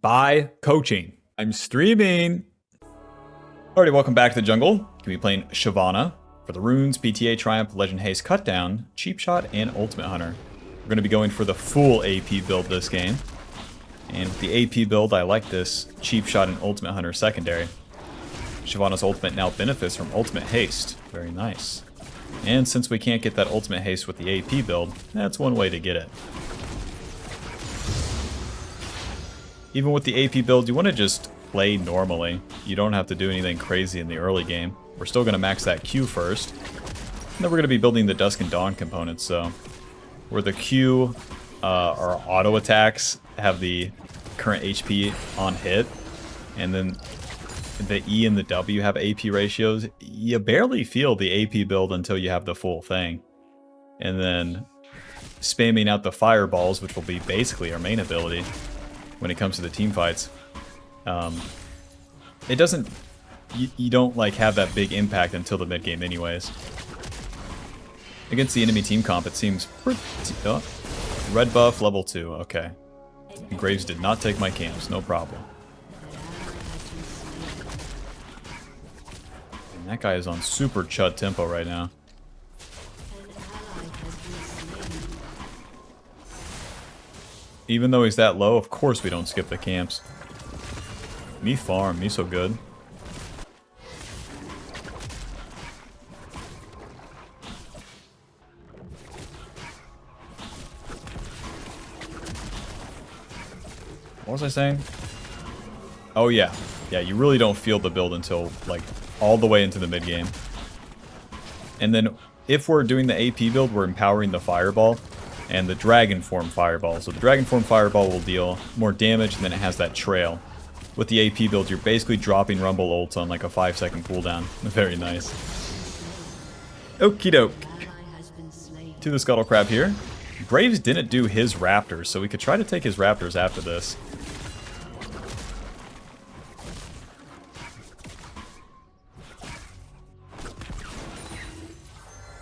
by coaching. I'm streaming. Alrighty, welcome back to the jungle. Gonna be playing SHYVANA for the runes, PTA, Triumph, Legend Haste, Cutdown, Cheap Shot, and Ultimate Hunter. We're gonna be going for the full AP build this game. And with the AP build, I like this Cheap Shot and Ultimate Hunter secondary. SHYVANA's ultimate now benefits from Ultimate Haste. Very nice. And since we can't get that Ultimate Haste with the AP build, that's one way to get it. Even with the AP build, you want to just play normally. You don't have to do anything crazy in the early game. We're still going to max that Q first. And then we're going to be building the Dusk and Dawn components, so where the Q or auto attacks have the current HP on hit, and then the E and the W have AP ratios, you barely feel the AP build until you have the full thing. And then spamming out the fireballs, which will be basically our main ability when it comes to the team fights. It doesn't, you don't like have that big impact until the mid game anyways. Against the enemy team comp, it seems pretty, red buff level 2, okay. Graves did not take my camps, no problem. And that guy is on super chud tempo right now. Even though he's that low, of course we don't skip the camps. Me farm, me so good. What was I saying? Oh yeah. Yeah, you really don't feel the build until like all the way into the mid game. And then if we're doing the AP build, we're empowering the fireball and the Dragon Form Fireball. So the Dragon Form Fireball will deal more damage, and then it has that trail. With the AP build, you're basically dropping Rumble ults on like a 5-second cooldown. Very nice. Okie doke. To the Scuttle Crab here. Graves didn't do his Raptors, so we could try to take his Raptors after this.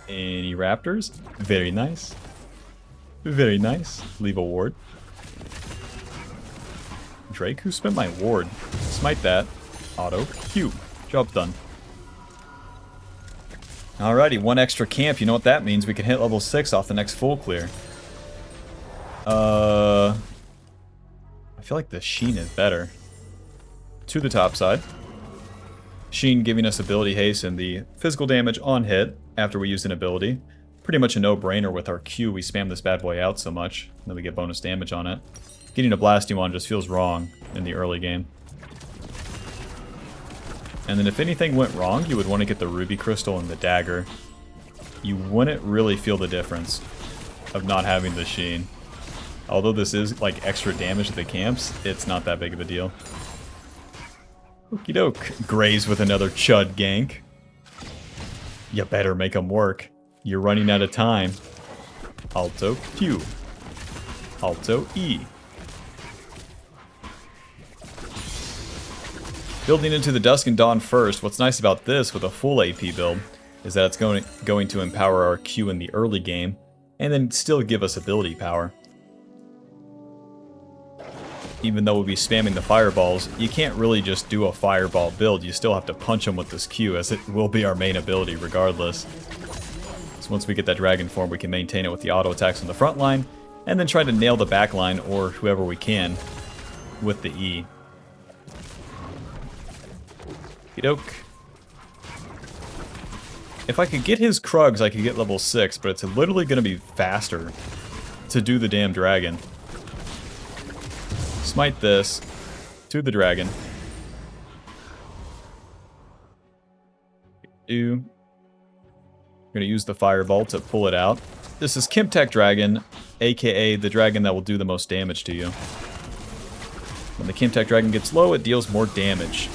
Any Raptors? Very nice. Very nice. Leave a ward. Drake, who spent my ward? Smite that. Auto. Q. Job's done. Alrighty, one extra camp. You know what that means. We can hit level 6 off the next full clear. I feel like the Sheen is better. To the top side. Sheen giving us ability haste and the physical damage on hit after we use an ability. Pretty much a no-brainer with our Q. We spam this bad boy out so much, and then we get bonus damage on it. Getting a blasting one just feels wrong in the early game. And then if anything went wrong, you would want to get the Ruby Crystal and the Dagger. You wouldn't really feel the difference of not having the Sheen. Although this is like extra damage to the camps, it's not that big of a deal. Okie doke. Graves with another chud gank. You better make them work. You're running out of time. Alto Q. Alto E. Building into the Dusk and Dawn first. What's nice about this with a full AP build is that it's going to empower our Q in the early game and then still give us ability power. Even though we'll be spamming the fireballs, you can't really just do a fireball build. You still have to punch them with this Q, as it will be our main ability regardless. So once we get that Dragon Form, we can maintain it with the auto attacks on the front line, and then try to nail the back line or whoever we can with the E. Okey-doke. If I could get his Krugs, I could get level 6, but it's literally going to be faster to do the damn dragon. Smite this to the dragon. We're going to use the fireball to pull it out. This is Kimtech Dragon, aka the dragon that will do the most damage to you. When the Kimtech Dragon gets low, it deals more damage.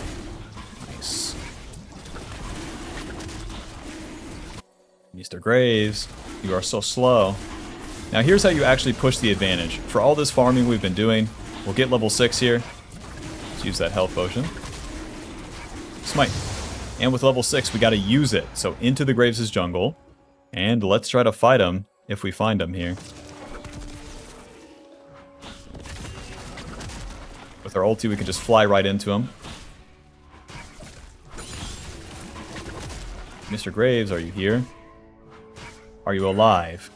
Nice. Mr. Graves, you are so slow. Now here's how you actually push the advantage. For all this farming we've been doing, we'll get level 6 here. Let's use that health potion. Smite. And with level 6, we gotta use it. So into the Graves' jungle. And let's try to fight him if we find him here. With our ulti, we can just fly right into him. Mr. Graves, are you here? Are you alive?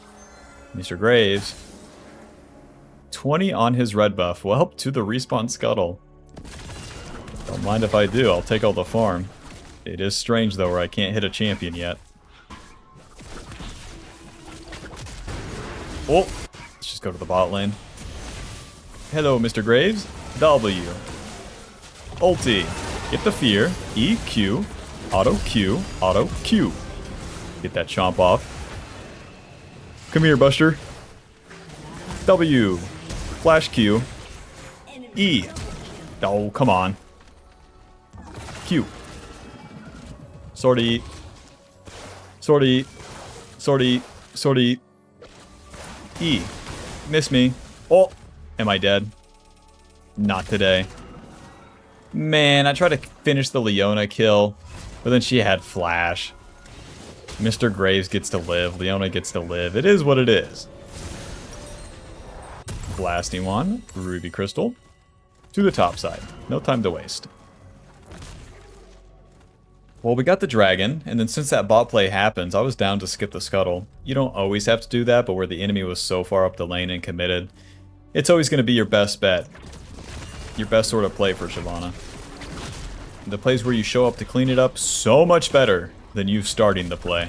Mr. Graves. 20 on his red buff. Well, to the respawn scuttle. Don't mind if I do. I'll take all the farm. It is strange, though, where I can't hit a champion yet. Oh! Let's just go to the bot lane. Hello, Mr. Graves. W. Ulti. Get the fear. E, Q. Auto Q. Auto Q. Get that chomp off. Come here, Buster. W. Flash Q. E. Oh, come on. Q. Sortie. Sortie. Sortie. Sortie. E. Miss me. Oh. Am I dead? Not today. Man, I tried to finish the Leona kill, but then she had flash. Mr. Graves gets to live. Leona gets to live. It is what it is. Blasting one. Ruby Crystal. To the top side. No time to waste. Well, we got the dragon, and then since that bot play happens, I was down to skip the scuttle. You don't always have to do that, but where the enemy was so far up the lane and committed, it's always going to be your best bet. Your best sort of play for SHYVANA. The plays where you show up to clean it up, so much better than you starting the play.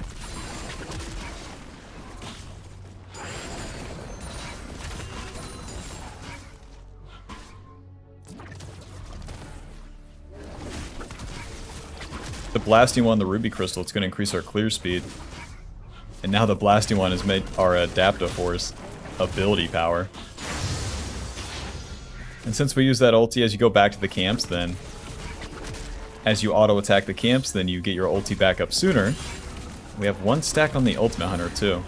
The blasting one, the Ruby Crystal, it's going to increase our clear speed. And now the blasting one has made our Adaptoforce ability power. And since we use that ulti as you go back to the camps, then as you auto-attack the camps, then you get your ulti back up sooner. We have one stack on the Ultimate Hunter, too.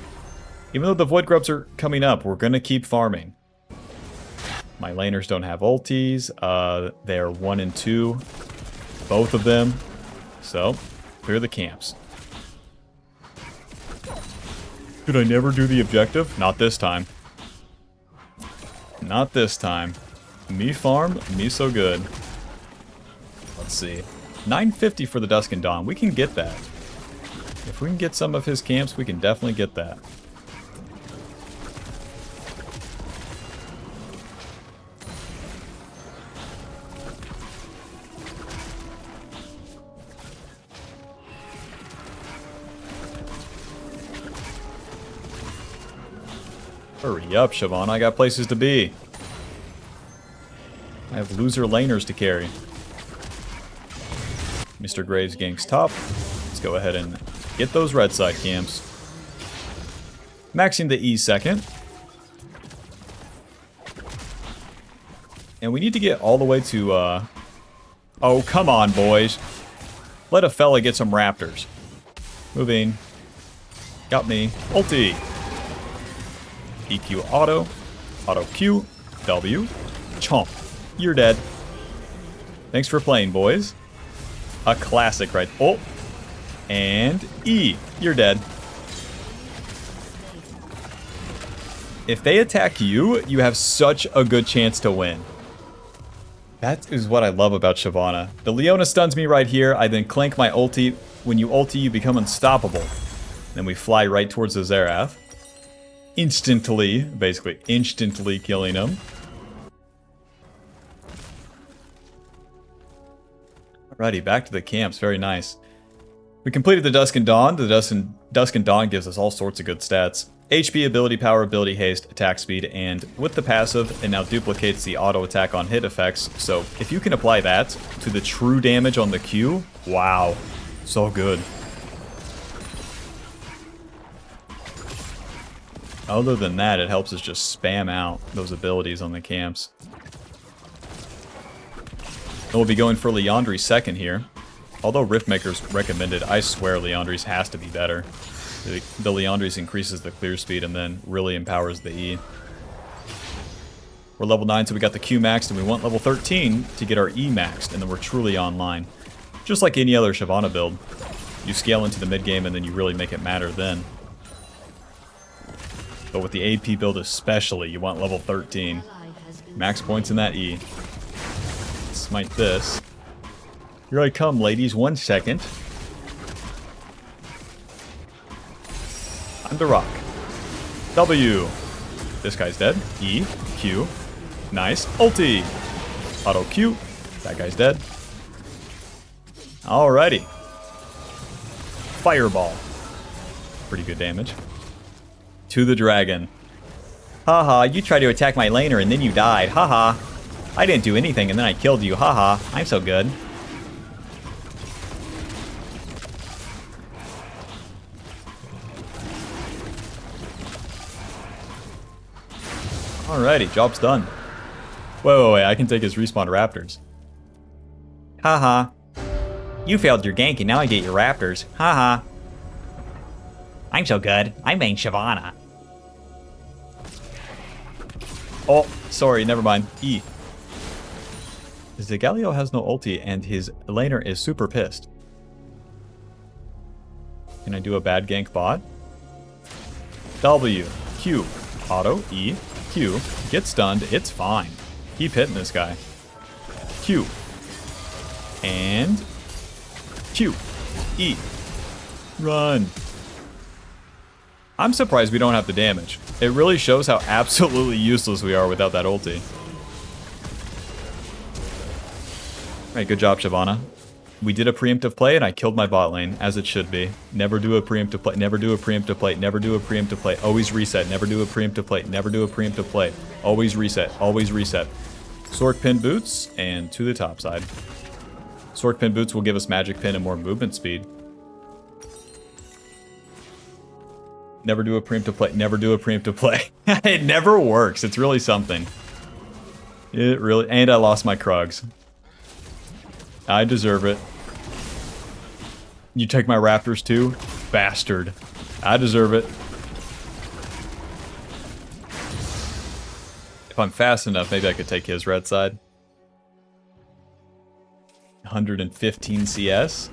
Even though the Void Grubs are coming up, we're going to keep farming. My laners don't have ultis. They are 1 and 2. Both of them. So, clear the camps. Did I never do the objective? Not this time. Not this time. Me farm, me so good. Let's see. 950 for the Dusk and Dawn. We can get that. If we can get some of his camps, we can definitely get that. Hurry up, SHYVANA. I got places to be. I have loser laners to carry. Mr. Graves ganks top. Let's go ahead and get those red side camps. Maxing the E second. And we need to get all the way to, Oh, come on, boys. Let a fella get some raptors. Moving. Got me. Ulti. EQ auto. Auto Q. W. Chomp. You're dead. Thanks for playing, boys. A classic, right? Oh. And E. You're dead. If they attack you, you have such a good chance to win. That is what I love about SHYVANA. The Leona stuns me right here. I then clank my ulti. When you ulti, you become unstoppable. Then we fly right towards the Xerath. Instantly, basically instantly killing him. Alrighty, back to the camps. Very nice. We completed the Dusk and Dawn. The Dusk and Dawn gives us all sorts of good stats. HP, ability power, ability haste, attack speed, and with the passive, it now duplicates the auto attack on hit effects. So if you can apply that to the true damage on the Q, wow, so good. Other than that, it helps us just spam out those abilities on the camps. And we'll be going for Liandry's second here. Although Riftmaker's recommended, I swear Liandry's has to be better. The Liandry's increases the clear speed and then really empowers the E. We're level 9, so we got the Q maxed, and we want level 13 to get our E maxed, and then we're truly online. Just like any other SHYVANA build. You scale into the mid game and then you really make it matter then. But with the AP build especially, you want level 13. Max points in that E. Smite this. Here I come, ladies. 1 second. I'm the rock. W. This guy's dead. E. Q. Nice. Ulti. Auto Q. That guy's dead. Alrighty. Fireball. Pretty good damage. To the dragon. Haha, you tried to attack my laner and then you died. Haha. I didn't do anything and then I killed you. Haha. I'm so good. Alrighty, job's done. Wait, I can take his respawn raptors. Haha. You failed your gank and now I get your raptors. Haha. I'm so good. I'm main SHYVANA. Oh, sorry, never mind. E. Galio has no ulti and his laner is super pissed. Can I do a bad gank bot? W. Q. Auto. E. Q. Get stunned. It's fine. Keep hitting this guy. Q. And Q. E. Run. I'm surprised we don't have the damage. It really shows how absolutely useless we are without that ulti. Alright, good job, SHYVANA. We did a preemptive play and I killed my bot lane, as it should be. Never do a preemptive play, never do a preemptive play, never do a preemptive play. Always reset, never do a preemptive play, never do a preemptive play. Always reset, always reset. Sork pin boots and to the top side. Sork pin boots will give us magic pin and more movement speed. Never do a preemptive play, never do a preemptive play. It never works, it's really something. It really, and I lost my Krugs. I deserve it. You take my raptors too? Bastard. I deserve it. If I'm fast enough, maybe I could take his red side. 115 CS.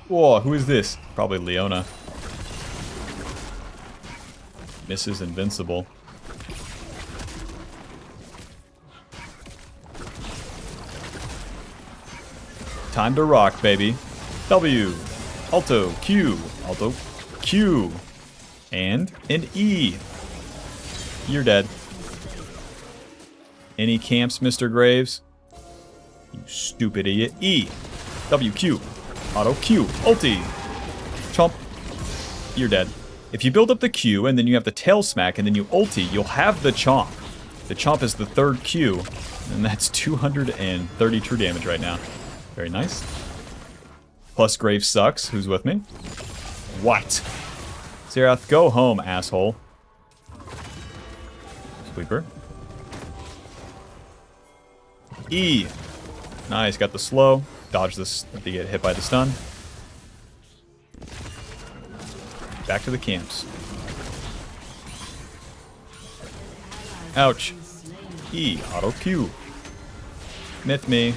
Whoa, who is this? Probably Leona. Misses invincible. Time to rock, baby. W. Alto. Q. Alto. Q. And an E. You're dead. Any camps, Mr. Graves? You stupid idiot. E. W. Q. Auto. Q. Ulti. Chomp. You're dead. If you build up the Q and then you have the tail smack and then you ulti, you'll have the chomp. The chomp is the third Q, and that's 230 true damage right now. Very nice. Plus Graves sucks. Who's with me? What? Xerath, go home, asshole. Sweeper. E. Nice, got the slow. Dodge this if you get hit by the stun. Back to the camps. Ouch. E. Auto Q. Myth me.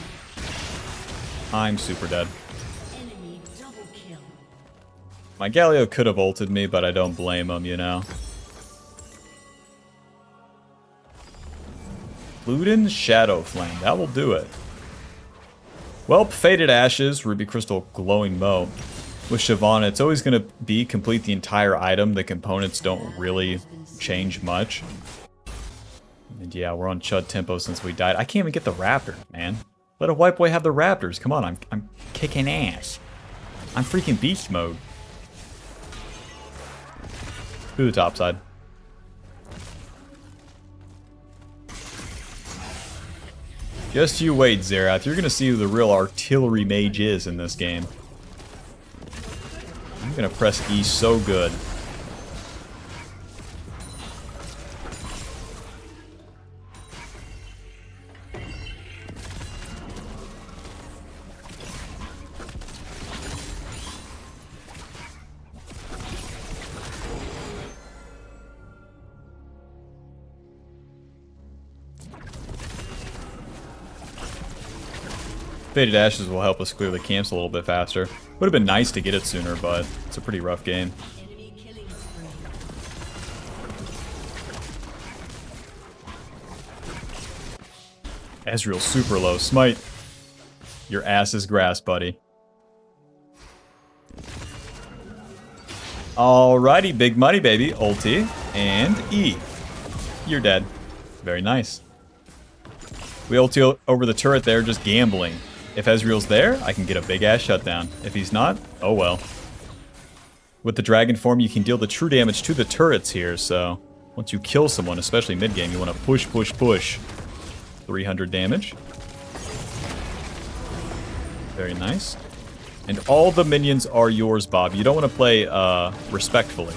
I'm super dead. My Galio could have ulted me, but I don't blame him, you know. Luden Shadow Flame. That will do it. Well, Faded Ashes, Ruby Crystal Glowing Moat. With SHYVANA, it's always going to be complete the entire item. The components don't really change much. And yeah, we're on Chud tempo since we died. I can't even get the Raptor, man. Let a white boy have the Raptors. Come on, I'm kicking ass. I'm freaking beast mode. To the top side. Just you wait, Xerath. You're going to see who the real artillery mage is in this game. I'm gonna press E so good. Faded Ashes will help us clear the camps a little bit faster. Would have been nice to get it sooner, but it's a pretty rough game. Ezreal super low. Smite. Your ass is grass, buddy. Alrighty, big money, baby. Ulti and E. You're dead. Very nice. We ulti over the turret there, just gambling. If Ezreal's there, I can get a big-ass shutdown. If he's not, oh well. With the dragon form, you can deal the true damage to the turrets here, so once you kill someone, especially mid-game, you want to push, push, push. 300 damage. Very nice. And all the minions are yours, Bob. You don't want to play respectfully.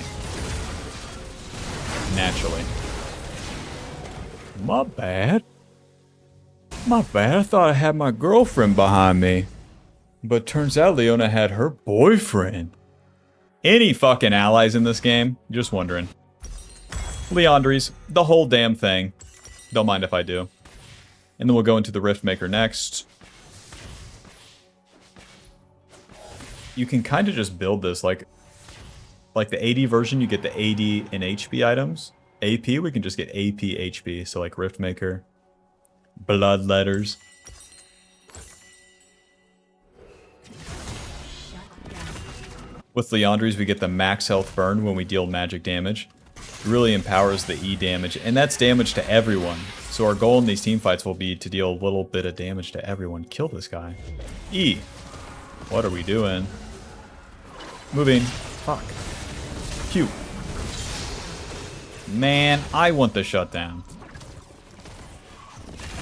Naturally. My bad. My bad. I thought I had my girlfriend behind me. But turns out Leona had her boyfriend. Any fucking allies in this game? Just wondering. Leandries. The whole damn thing. Don't mind if I do. And then we'll go into the Rift Maker next. You can kind of just build this like the AD version, you get the AD and HP items. AP, we can just get AP, HP, so like Rift Maker, Blood Letters. With Leandries, we get the max health burn when we deal magic damage. It really empowers the E damage, and that's damage to everyone. So our goal in these team fights will be to deal a little bit of damage to everyone. Kill this guy. E. What are we doing? Moving. Fuck. Q. Man, I want the shutdown.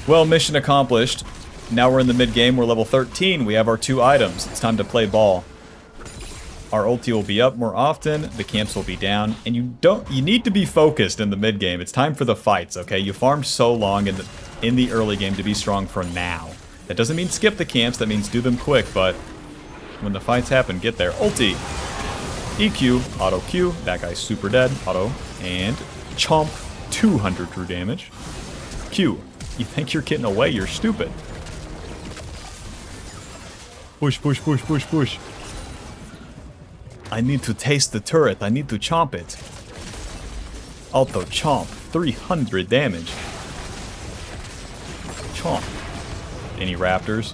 Well, mission accomplished. Now we're in the mid game. We're level 13. We have our 2 items. It's time to play ball. Our ulti will be up more often. The camps will be down. And you need to be focused in the mid game. It's time for the fights, okay? You farmed so long in the early game to be strong for now. That doesn't mean skip the camps. That means do them quick, but when the fights happen, get there. Ulti. EQ, auto Q, that guy's super dead, auto, and chomp, 200 true damage. Q, you think you're getting away, you're stupid. Push, push, push, push, push. I need to taste the turret, I need to chomp it. Auto chomp, 300 damage. Chomp. Any raptors?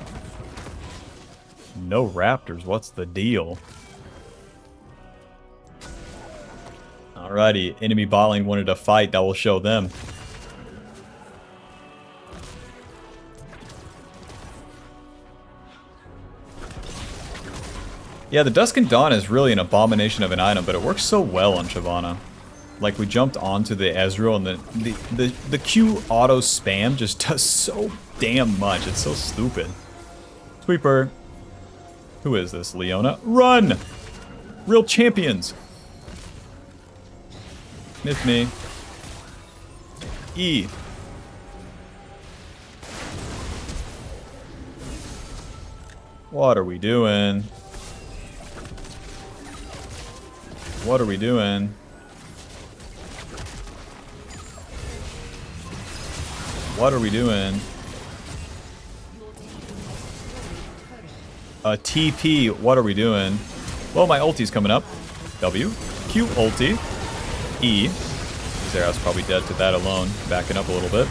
No raptors, what's the deal? Alrighty, enemy bot lane wanted a fight, that will show them. Yeah, the Dusk and Dawn is really an abomination of an item, but it works so well on SHYVANA. Like, we jumped onto the Ezreal, and the Q auto spam just does so damn much. It's so stupid. Sweeper. Who is this? Leona? Run! Real champions. Sniff me. E. What are we doing? What are we doing? What are we doing? A TP, what are we doing? Well, my ulti's coming up. W. Q ulti. E. Xerath's probably dead to that alone. Backing up a little bit.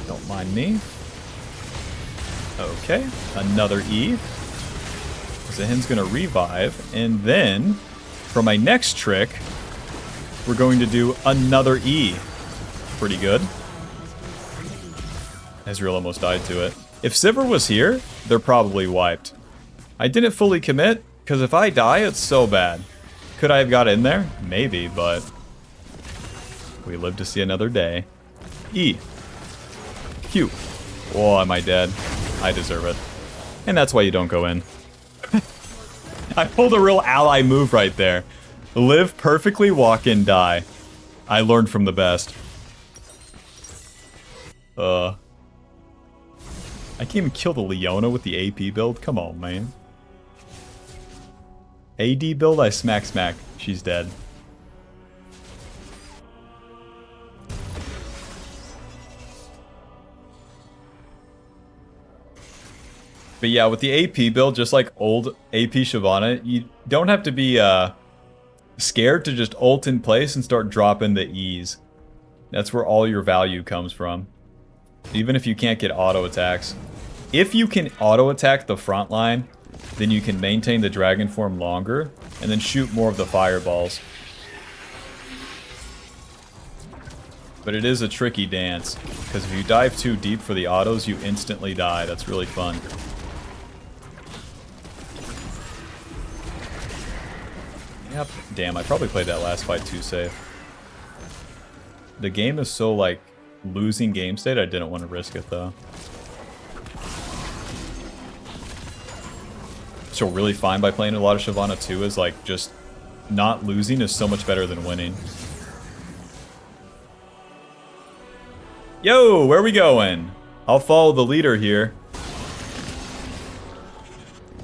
Don't mind me. Okay. Another E. Zahin's gonna revive. And then, for my next trick, we're going to do another E. Pretty good. Ezreal almost died to it. If Sivir was here, they're probably wiped. I didn't fully commit, because if I die, it's so bad. Could I have got in there? Maybe, but we live to see another day. E. Q. Oh, am I dead? I deserve it. And that's why you don't go in. I pulled a real ally move right there. Live perfectly, walk in, die. I learned from the best. I can't even kill the Leona with the AP build? Come on, man. AD build, I smack. She's dead. But yeah, with the AP build, just like old AP SHYVANA, you don't have to be scared to just ult in place and start dropping the E's. That's where all your value comes from. Even if you can't get auto attacks. If you can auto attack the front line, then you can maintain the dragon form longer and then shoot more of the fireballs. But it is a tricky dance, because if you dive too deep for the autos, you instantly die. That's really fun. Yep. Damn, I probably played that last fight too safe. The game is so, like, losing game state, I didn't want to risk it, though. So really fine by playing a lot of SHYVANA too is, like, just not losing is so much better than winning. Yo, where are we going? I'll follow the leader here.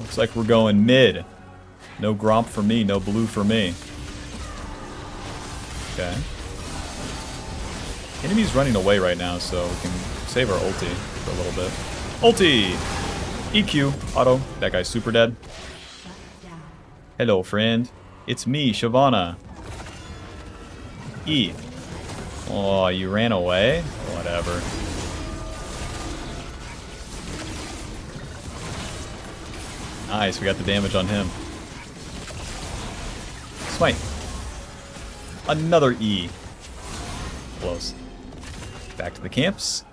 Looks like we're going mid. No Gromp for me, no blue for me. Okay. Enemy's running away right now, so we can save our ulti for a little bit. Ulti! EQ, auto. That guy's super dead. Hello, friend. It's me, SHYVANA. E. Oh, you ran away? Whatever. Nice, we got the damage on him. Smite. Another E. Close. Back to the camps.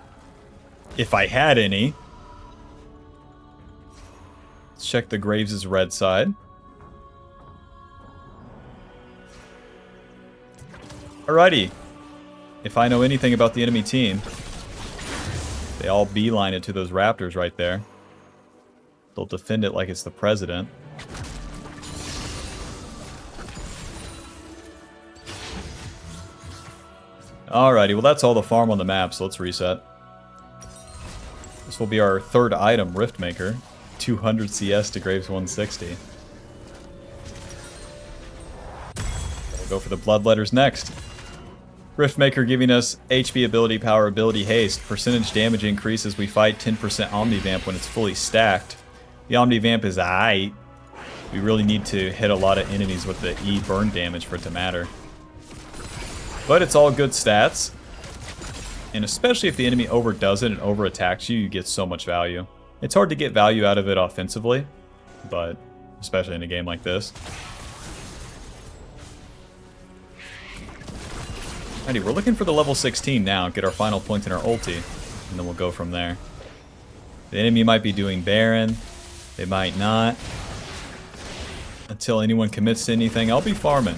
If I had any. Let's check the Graves' red side. Alrighty. If I know anything about the enemy team, they all beeline it to those raptors right there. They'll defend it like it's the president. Alrighty, well that's all the farm on the map, so let's reset. This will be our third item, Riftmaker. 200 CS to Graves 160. We'll go for the Bloodletters next. Riftmaker giving us HP, ability, power, ability, haste. Percentage damage increase as we fight, 10% Omnivamp when it's fully stacked. The Omnivamp is aight. We really need to hit a lot of enemies with the E burn damage for it to matter. But it's all good stats. And especially if the enemy overdoes it and over-attacks you, you get so much value. It's hard to get value out of it offensively, but especially in a game like this. Alrighty, we're looking for the level 16 now, get our final point in our ulti, and then we'll go from there. The enemy might be doing Baron, they might not. Until anyone commits to anything, I'll be farming.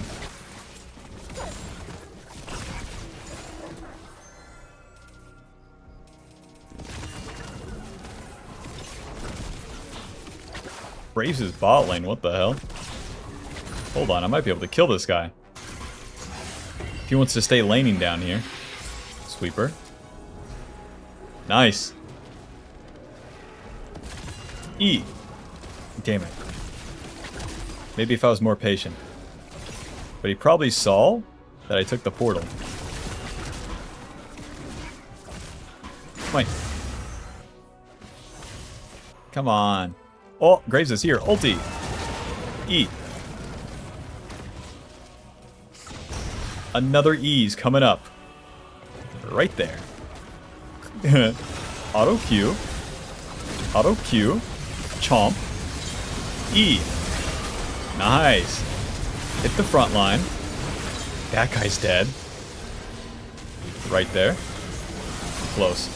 Braves his bot lane, what the hell? Hold on, I might be able to kill this guy. If he wants to stay laning down here. Sweeper. Nice. E. Damn it. Maybe if I was more patient. But he probably saw that I took the portal. Wait. Come on. Oh, Graves is here. Ulti. E. Another E's coming up. Right there. Auto Q. Auto Q. Chomp. E. Nice. Hit the front line. That guy's dead. Right there. Close.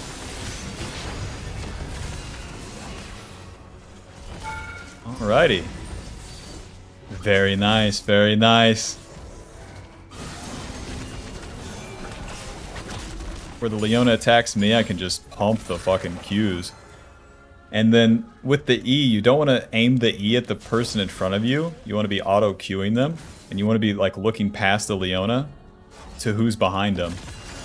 Alrighty. Very nice, very nice. Where the Leona attacks me, I can just pump the fucking Qs. And then with the E, you don't want to aim the E at the person in front of you. You want to be auto-queuing them. And you want to be like looking past the Leona to who's behind them.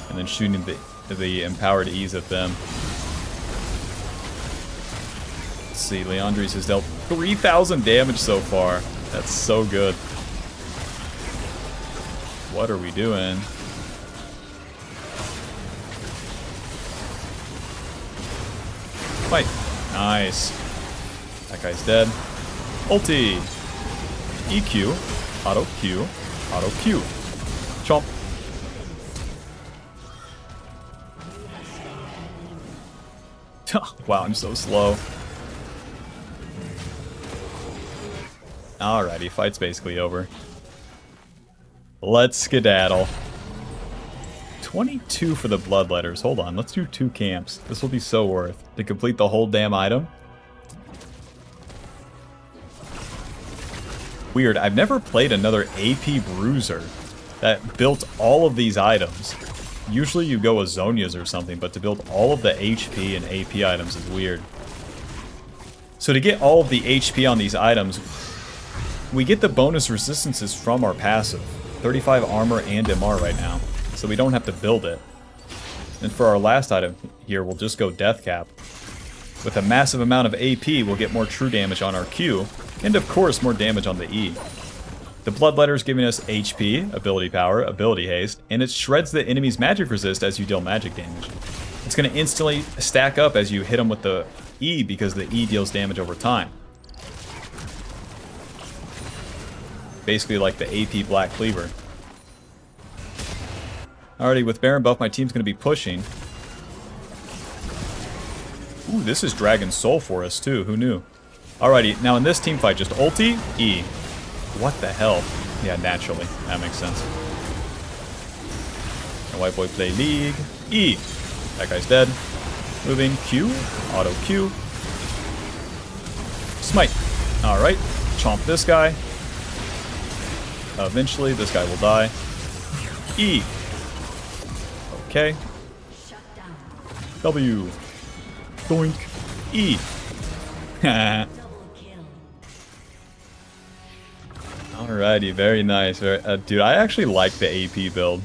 And then shooting the empowered E's at them. Let's see, Leandres has dealt 3,000 damage so far. That's so good. What are we doing? Fight. Nice. guy's dead. Ulti. EQ. Auto Q. Auto Q. Chomp. Wow, I'm so slow. Alrighty, fight's basically over. Let's skedaddle. 22 for the bloodletters. Hold on, let's do 2 camps. This will be so worth to complete the whole damn item. Weird, I've never played another AP bruiser that built all of these items. Usually you go with Zonias or something, but to build all of the HP and AP items is weird. So to get all of the HP on these items, we get the bonus resistances from our passive. 35 armor and MR right now, so we don't have to build it. And for our last item here, we'll just go Death Cap. With a massive amount of AP, we'll get more true damage on our Q, and of course more damage on the E. The Bloodletter's giving us HP, ability power, ability haste, and it shreds the enemy's magic resist as you deal magic damage. It's going to instantly stack up as you hit them with the E because the E deals damage over time. Basically like the AP Black Cleaver. Alrighty, with Baron buff, my team's going to be pushing. Ooh, this is Dragon Soul for us too, who knew? Alrighty, now in this team fight, just ulti, E. What the hell? Yeah, naturally. That makes sense. And White Boy play League. E. That guy's dead. Moving. Q. Auto Q. Smite. Alright. Chomp this guy. Eventually, this guy will die. E. Okay. W. Doink. E. Alrighty, very nice. Dude, I actually like the AP build.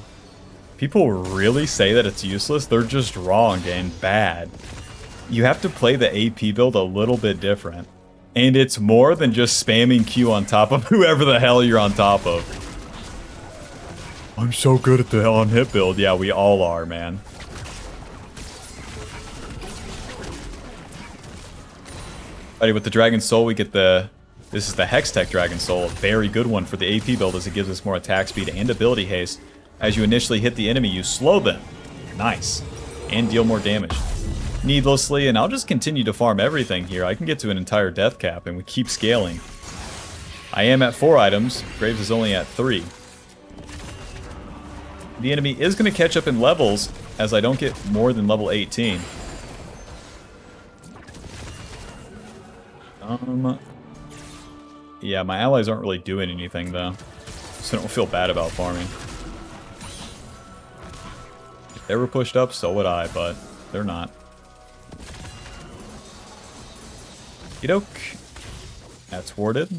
People really say that it's useless. They're just wrong and bad. You have to play the AP build a little bit different. And it's more than just spamming Q on top of whoever the hell you're on top of. I'm so good at the on-hit build. Yeah, we all are, man. Alrighty, with the Dragon Soul, we get the... This is the Hextech Dragon Soul, a very good one for the AP build as it gives us more attack speed and ability haste. As you initially hit the enemy, you slow them. Nice. And deal more damage. Needlessly, and I'll just continue to farm everything here. I can get to an entire death cap, and we keep scaling. I am at 4 items. Graves is only at 3. The enemy is going to catch up in levels, as I don't get more than level 18. Yeah, my allies aren't really doing anything, though. So I don't feel bad about farming. If they were pushed up, so would I, but they're not. Okey-doke. That's warded.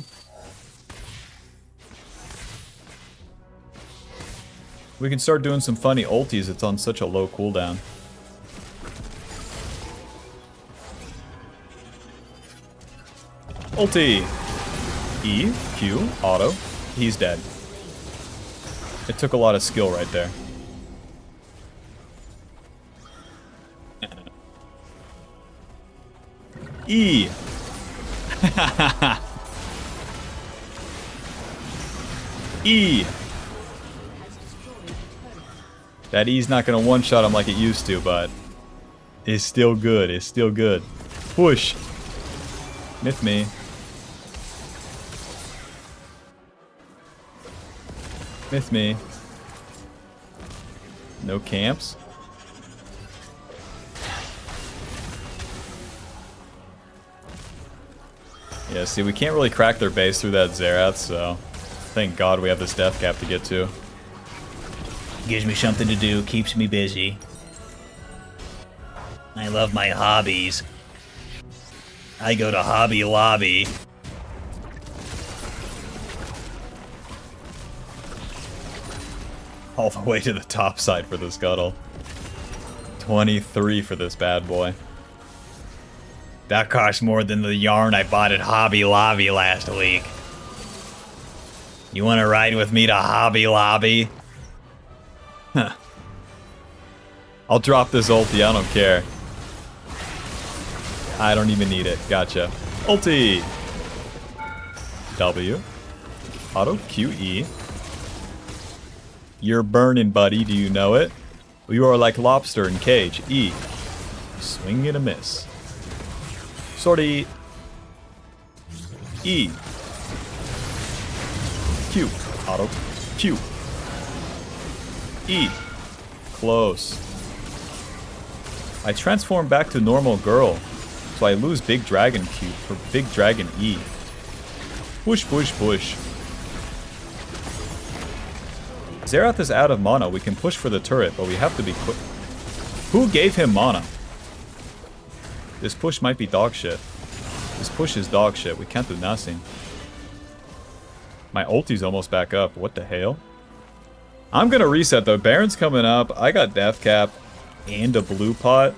We can start doing some funny ultis. It's on such a low cooldown. Ulti! E, Q, auto. He's dead. It took a lot of skill right there. E! E! That E's not gonna one-shot him like it used to, but it's still good. It's still good. Push! Myth me. Myth me. No camps. Yeah, see, we can't really crack their base through that Zerath, so thank God we have this death cap to get to. Gives me something to do, keeps me busy. I love my hobbies. I go to Hobby Lobby. All the way to the top side for the scuttle. 23 for this bad boy. That costs more than the yarn I bought at Hobby Lobby last week. You want to ride with me to Hobby Lobby? Huh. I'll drop this ulti, I don't care. I don't even need it. Gotcha. Ulti. W. Auto QE. You're burning, buddy. Do you know it? You are like lobster in cage. E. Swing and a miss. Sortie. E. Q. Auto. Q. E. Close. I transform back to normal girl, so I lose Big Dragon Q for Big Dragon E. Push, push, push. Zerath is out of mana. We can push for the turret, but we have to be quick. Who gave him mana? This push might be dog shit. This push is dog shit. We can't do nothing. My ulti's almost back up. What the hell? I'm gonna reset though. Baron's coming up. I got Death Cap and a blue pot.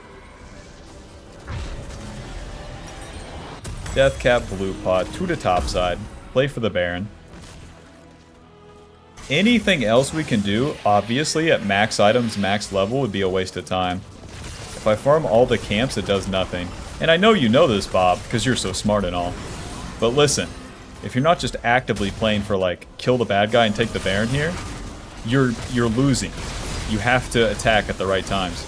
Death Cap, blue pot to the top side. Play for the Baron. Anything else we can do, obviously, at max items, max level, would be a waste of time. If I farm all the camps, it does nothing. And I know you know this, Bob, because you're so smart and all. But listen, if you're not just actively playing for, like, kill the bad guy and take the Baron here, you're losing. You have to attack at the right times.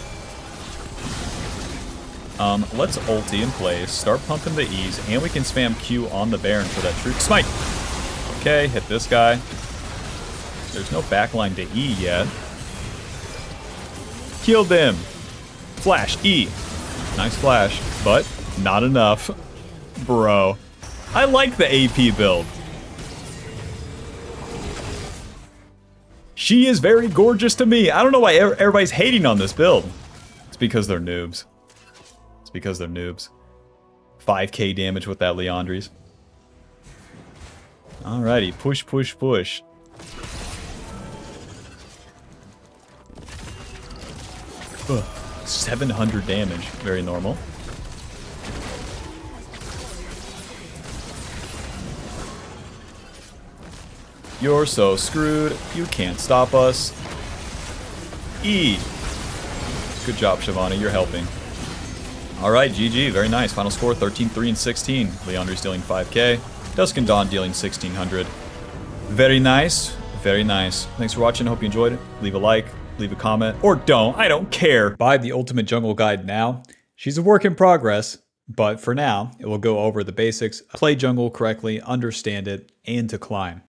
Let's ulti in place, start pumping the E's, and we can spam Q on the Baron for that true smite. Okay, hit this guy. There's no backline to E yet. Killed him. Flash, E. Nice flash, but not enough. Bro. I like the AP build. She is very gorgeous to me. I don't know why everybody's hating on this build. It's because they're noobs. It's because they're noobs. 5k damage with that Leandries. Alrighty, push, push, push. Ugh, 700 damage, very normal. You're so screwed, you can't stop us. E. Good job, SHYVANA, you're helping. Alright, GG, very nice. Final score, 13, 3, and 16. Leandri's dealing 5k. Dusk and Dawn dealing 1600. Very nice, very nice. Thanks for watching, hope you enjoyed it. Leave a like, leave a comment, or don't, I don't care. Buy the Ultimate Jungle Guide now. She's a work in progress, but for now, it will go over the basics, play jungle correctly, understand it, and to climb.